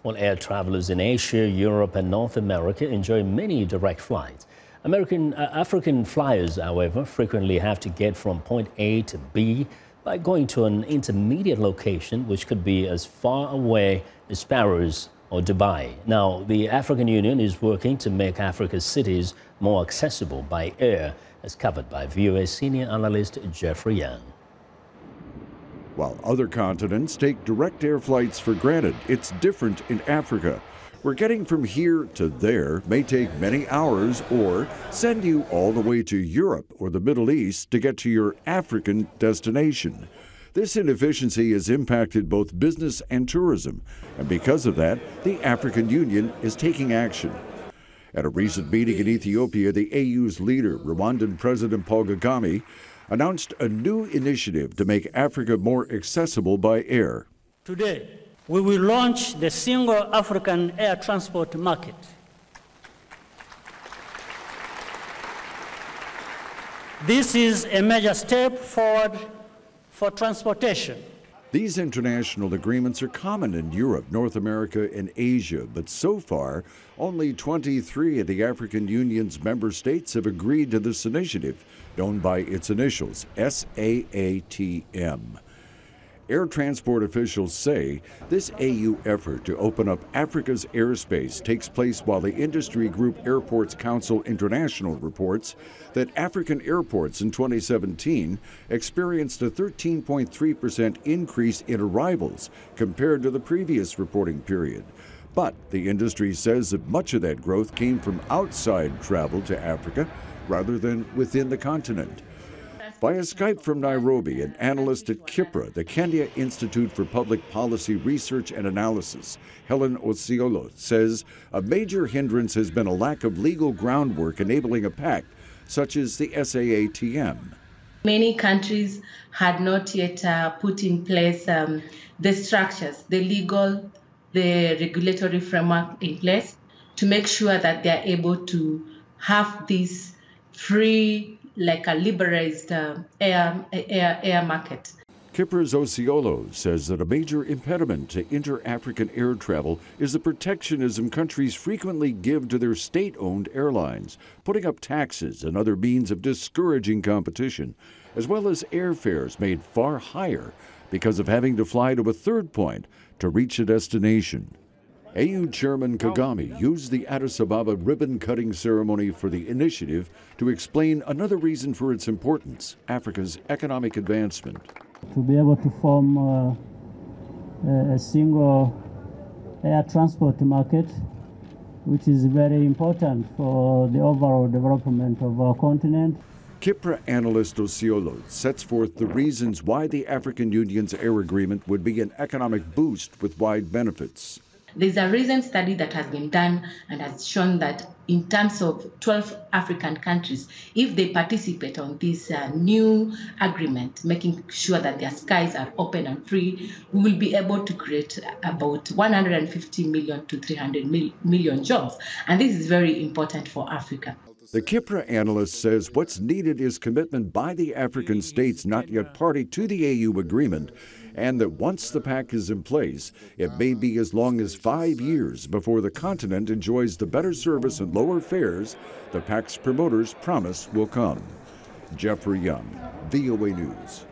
Well, air travelers in Asia, Europe and North America enjoy many direct flights. African flyers, however, frequently have to get from point A to B by going to an intermediate location, which could be as far away as Paris or Dubai. Now, the African Union is working to make Africa's cities more accessible by air, as covered by VOA senior analyst Jeffrey Young. While other continents take direct air flights for granted, it's different in Africa, where getting from here to there may take many hours or send you all the way to Europe or the Middle East to get to your African destination. This inefficiency has impacted both business and tourism, and because of that, the African Union is taking action. At a recent meeting in Ethiopia, the AU's leader, Rwandan President Paul Kagame, announced a new initiative to make Africa more accessible by air. Today, we will launch the single African air transport market. This is a major step forward for transportation. These international agreements are common in Europe, North America, and Asia, but so far, only 23 of the African Union's member states have agreed to this initiative, known by its initials, SAATM. Air transport officials say this AU effort to open up Africa's airspace takes place while the industry group Airports Council International reports that African airports in 2017 experienced a 13.3% increase in arrivals compared to the previous reporting period. But the industry says that much of that growth came from outside travel to Africa rather than within the continent. Via Skype from Nairobi, an analyst at KIPRA, the Kenya Institute for Public Policy Research and Analysis, Helen Osiolo, says a major hindrance has been a lack of legal groundwork enabling a pact such as the SAATM. Many countries had not yet put in place the structures, the legal, the regulatory framework in place to make sure that they are able to have this free, like a liberalized air market. KIPRA's Osiolo says that a major impediment to inter-African air travel is the protectionism countries frequently give to their state-owned airlines, putting up taxes and other means of discouraging competition, as well as airfares made far higher because of having to fly to a third point to reach a destination. AU Chairman Kagame used the Addis Ababa ribbon-cutting ceremony for the initiative to explain another reason for its importance, Africa's economic advancement. To be able to form a single air transport market, which is very important for the overall development of our continent. KIPRA analyst Osiolo sets forth the reasons why the African Union's air agreement would be an economic boost with wide benefits. There's a recent study that has been done and has shown that in terms of 12 African countries, if they participate on this new agreement, making sure that their skies are open and free, we will be able to create about 150 million to 300 million jobs. And this is very important for Africa. The KIPRA analyst says what's needed is commitment by the African states not yet party to the AU agreement, and that once the pact is in place, it may be as long as 5 years before the continent enjoys the better service and lower fares the pact's promoters promise will come. Jeffrey Young, VOA News.